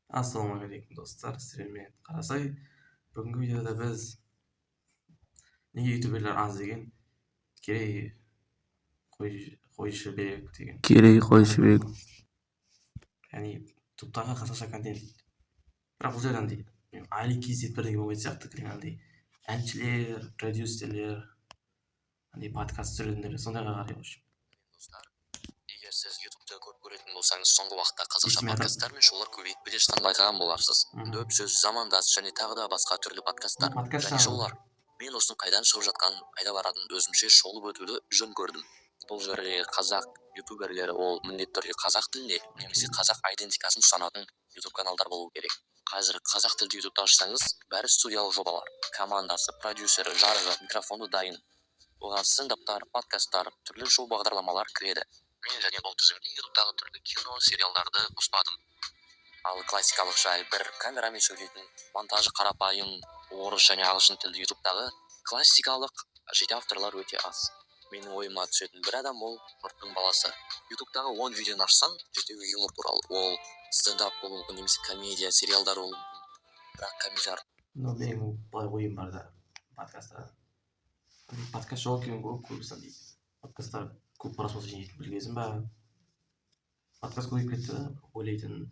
Ассалаумағалейкум достар, сіздермен қарасай. Бүгінгі видеода біз неге ютуберлер аз деген керей қойшыбек деген яғни ютубтағы қазақша контент. Бірақ бұл жерде андай али кейзет бірдеңе болмайтын сияқты, андай әншілер, продюсерлер, андай подкаст түсіретіндер сондайға қарай. Достар, егер сіз ютубты көп көретін болсаңыз, соңғы уақытта қазақша подкасттар мен шоулар көбейіп келе жатқанын байқаған боларсыз. Дөп сөз, замандас және тағы да басқа түрлі подкасттар және шоулар. Мен осының қайдан шығып жатқанын, қайда баратынын өзімше шолып өтуді жөн көрдім. Бұл жерде қазақ ютуберлері ол міндетті түрде қазақ тілінде немесе қазақ идентикасын ұстанатын ютуб каналдар болу керек. Қазір қазақ тілді ютубты ашсаңыз, бәрі студиялық жобалар. Командасы, продюсері, жарығы, микрофоны дайын. Оған стендаптар, подкасттар, түрлі шоу бағдарламалар кіреді. Мен және бұл тізімге ютубтағы түрлі кино, сериалдарды қоспадым. Ал классикалық жай бір камерамен сөйлейтін, монтажы қарапайым, орыс және ағылшын тілді ютубтағы классикалық жеке авторлар өте аз. Менің ойыма түсетін бір адам ол жұрттың баласы. Ютубтағы 10 видеоны ашсаң, жетеуі юмор туралы. Ол стендап болуы мүмкін, немесе комедия, сериалдар болуы мүмкін. Бірақ комедиялар. Менің былай ойым бар да подкастта. Подкаст жол келген көбісі андай подкасттар көп просмотр жинайтын бір кезім ба. Подкаст көбейіп кетті, ойлайтын.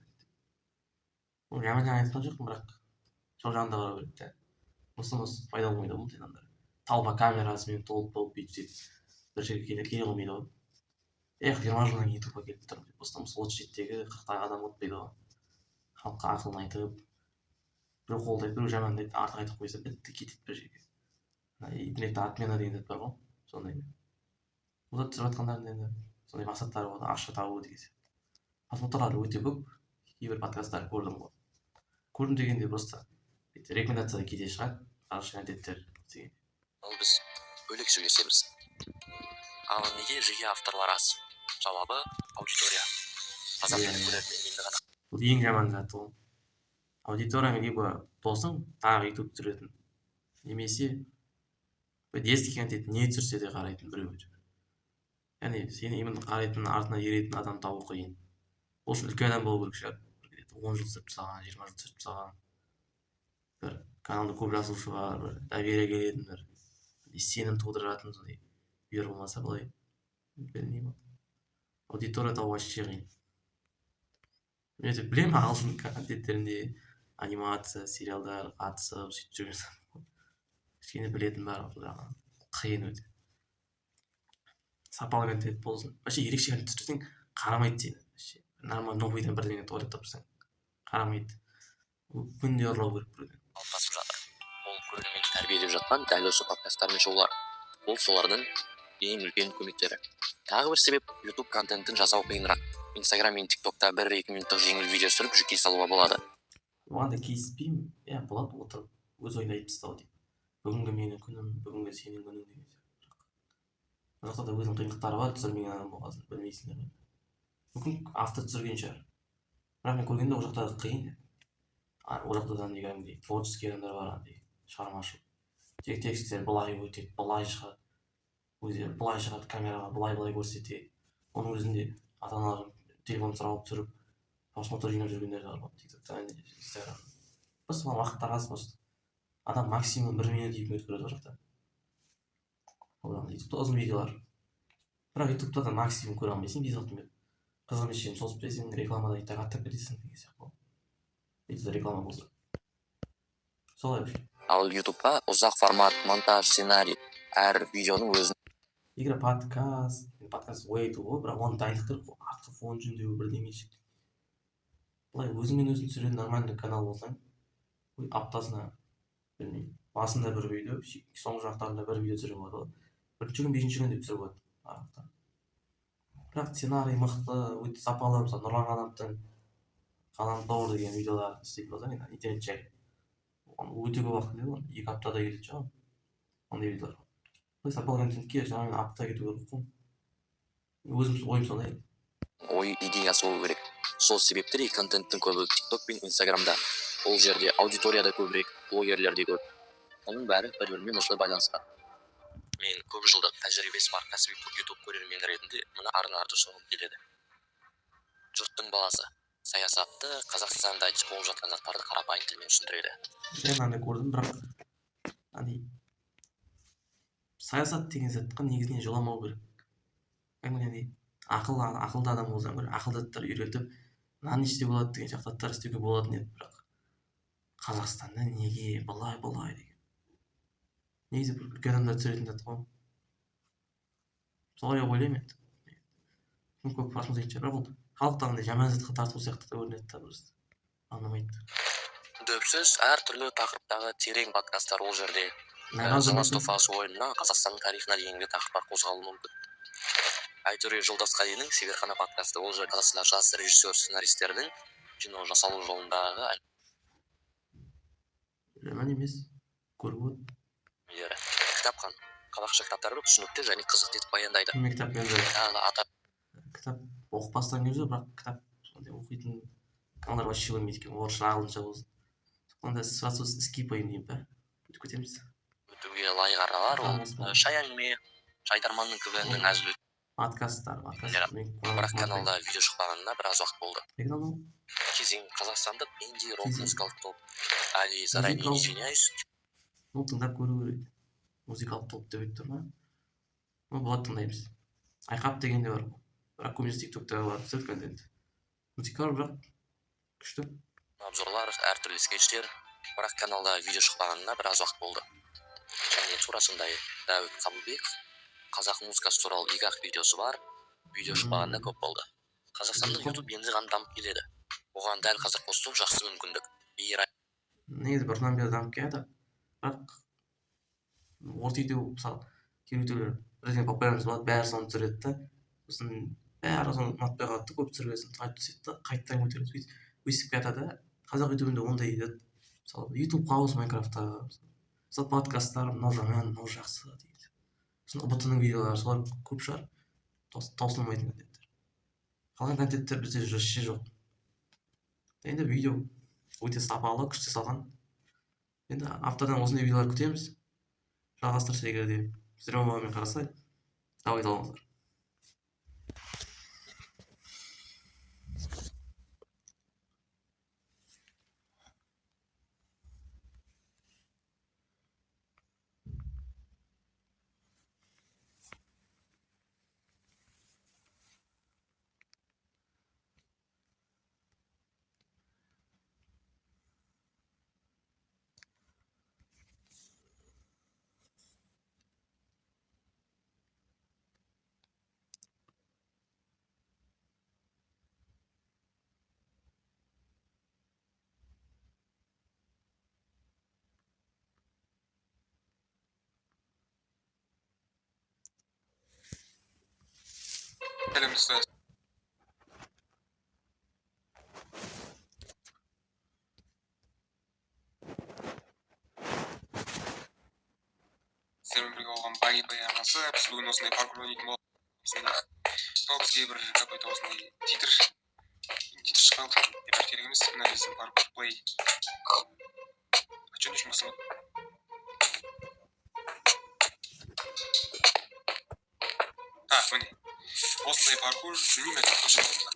Жаман айтқан жоқпын, бірақ сол жағында қарау керек та. Осымыз пайда болмайды ғой мұндай адамдар. Талба камерасымен толып бүйтіп бір жерге келе қоймайды ғой. 20 жылдан кейін ютубқа келіп тұрмын деп. Осыдан 37-тегі 40-тағы адам ұтпайды ғой. Халыққа ақылын айтып, біреу қолдайды, біреу жамандайды, артық айтып қойса бітті, кетеді бір жерге. Интернетте отмена деген зат бар ғой, сондай. Бұда түсіріп жатқандардың енді сондай мақсаттары болады, ақша табу деген сияқты. Просмотрлары өте көп, кейбір подкасттар көрдім ғой. Көрдім дегенде просто рекомендацияда кейде шығады, ағылшын әдеттер деген. Ал біз бөлек сөйлесеміз. Ал неге жеке авторлар аз? Жауабы аудитория. Қазақ тілді көрермен енді ғана. Бұл ең жаман зат ол. Аудиториямен либо досың тағы ютуб түсіретін, немесе естіген контент не түсірсе де қарайтын біреу. Яғни сені именно қарайтын, артына еретін адам табу қиын. Ол үшін үлкен адам болу керек шығар. 10 жыл түсіріп тастаған, 20 жыл түсіріп тастаған. Бір каналда көп жазылушы бар, бір доверие келетін, бір сенім тудыратын сондай үйлер болмаса былай білмеймін. Аудитория табу вообще қиын. Мен білемін ағылшын контенттерінде анимация, сериалдар қатысып сөйтіп жүрген. Кішкене білетін бар, қиын өте. Сапалы контент болсын. Вообще ерекше контент түсірсең қарамайды сені. Нормально новыйдан бірдеңе тойлап тапсаң қарамайды. Күнде ұрлау керек біреуден. Қалыптасып жатыр. Ол көрерменді тәрбиелеп жатқан дәл осы подкасттар мен шоулар. Ол солардың ең үлкен көмектері. Тағы бір себеп YouTube контентін жасау қиынырақ. Instagram мен TikTokта 1-2 минуттық жеңіл видео түсіріп жүкей салуға болады. Оған да келіспеймін. Болады отырып өз ойын айтып тастау деп. Бүгінгі менің күнім, бүгінгі сенің күнің деген сияқты. Бұл жақта да өзінің қиындықтары бар, түсірмеген адам болғасын білмейсіңдер ғой. Мүмкін автор түсірген шығар. Бірақ мен көргенде ол жақта қиын. Ол жақта да негізінде творческий адамдар бар, андай шығармашыл. Текстер былай өтеді, былай шығады. Өзі былай шығады, камераға былай көрсетеді. Оның өзінде ата-аналар телефон сұрап түсіріп, просмотр жинап жүргендер бар. TikTokта, Instagram. Просто уақыттар аз просто. Адам максимум 1 минут 2 минут көреді ол жақта. YouTube'да ұзын видеолар. Бірақ YouTube'да да максимум көре алмайсың 5-6 минут. Қызым ешен созып берсең, рекламада итак аттап кетесің деген сияқты. YouTube'да реклама болса. Солай вообще. Ал YouTube'да ұзақ формат, монтаж, сценарий, әр видеоның өзін. Егер подкаст ойыту ғой, бірақ оны дайындықтыр, артқы фон жөндеу бірдеңе шектен. Бұлай өзіңмен өзің түсіретін нормальный канал болсаң, аптасына білмеймін, басында бір видео, соңғы жақтарында бір видео түсіруге болады ғой. Бірінші күн, 5-ші күн деп түсіруге болады. Бірақ сценарий мықты, өте сапалы, мысалы Нұрлан Қанаттың Ғаламтор деген видеолар істеп болсаң, интернет жай. Өте көп уақыт кетеді ғой, 2 аптада келеді шығар. Ондай видеолар. Бұл сапалы контентке жаңағы апта кету керек қой. Өзім ойым сондай. Ой идеясы болу керек. Сол себептер контенттің көбі TikTok пен Instagram'да. Ол жерде аудиторияда көбірек, блогерлерде көп. Оның бәрі бір-бірімен осылай байланысқан. Мен көп жылдық тәжірибесі бар кәсіби YouTube көрермені ретінде мына арнарды ұсынғым келеді. Жұрттың баласы. саясатты, Қазақстанда болып жатқан заттарды қарапайым тілмен түсіндіреді. Мен андай көрдім, бірақ саясат деген затқа негізінен жоламау керек. Яғни ақылды адам болсаң бір ақылды заттар үйретіп, мынаны істеуге болады деген сияқты заттар істеуге болатын еді, бірақ Қазақстанда неге былай деген. Негізі бір үлкен адамдар түсіретін зат қой. Солай ойлаймын енді. Көп просмотр шығар, бұл халықты андай жаман затқа тарту сияқты да көрінеді да, просто ұнамайды. Дөпсіз әртүрлі тақырыптағы терең подкасттар ол жерде. The Last of Us ойынына Қазақстанның тарихына дейінгі тақырыптар қозғалуы мүмкін. Айтөре Жолдасқалиның Шеберхана подкасты ол жерде қазақстанда жас режиссер сценаристердің кино жасалу жолындағы жаман емес, көріп кітапхан қазақша кітаптарды түсінікті және қызықты етіп баяндайды. Мен кітап оқып бастаған кезде, бірақ кітап сондай оқитын каналдар вообще көрмейді екен, орысша ағылшынша болсын. Сонда сразу скипаем деймін ба, өтіп кетеміз. Өтуге лайық аралар ол шай әңгіме, Шайтарманның КВНнің әзіл подкасттар. Бірақ каналда видео шықпағанына біраз уақыт болды. Кезең қазақстандық инди-рок музыкалық топ. Али заранее извиняюсь. Тыңдап көру керек. Музыкалық топ деп айтып тұр ма? Болады, тыңдаймыз. Айқап деген де бар. Бірақ көбінесе тиктокта бар, түсіреді контент. Музыкалық бірақ күшті. Обзорлар, әртүрлі скетчтер, бірақ каналда видео шықпағанына біраз уақыт болды. Және тура сондай Дәуіт Қабылбеков қазақ музыкасы туралы 2-ақ видеосы бар, видео шықпағанына көп болды. Қазақстанның YouTube енді ғана дамып келеді. Оған дәл қазір қосу жақсы мүмкіндік. Негізі бұрыннан бері дамып келеді, бірақ орта видео, мысалы, кейбіреулер бірден популярность болады, бәрі соны түсіреді да, сосын бәрі соны ұнатпай қалады да, көп түсірген соң түседі да, қайтадан көтереді, өсіп келеді да. Қазақ ютубында ондай еді. Мысалы, ютубқа ауыс Майнкрафттағы, мысалы, подкасттар, мынау жаман, мынау жақсы дейді. Сосын ұбт-ның видеолары, солар көп шығар, таусылмайтын контенттер. Қалған контенттер бізде вообще жоқ. Енді видео өте сапалы, күшті салған. Енді аптадан осындай видеолар күтеміз. Жалғастырса егер де сіздер оңбағымен қарасай, давай алыңыздар. Сіздермен бірге болған бай арнасы, біз бүгін осындай паркур ойнайтын боламыз. Ал бізге бір какой-то осындай титр шыққан деп керек емес, мына біздің паркур плей. А что не жұмысың? Міне. Осындай паркур білмеймін әйтеуір.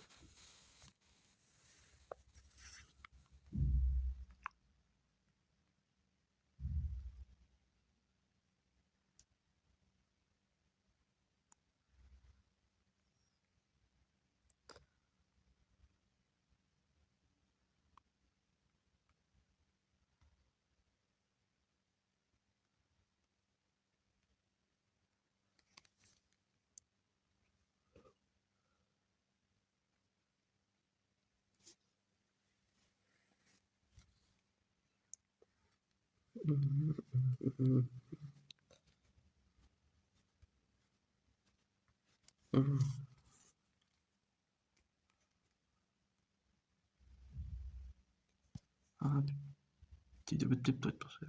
Дейді бітіп айтпаса.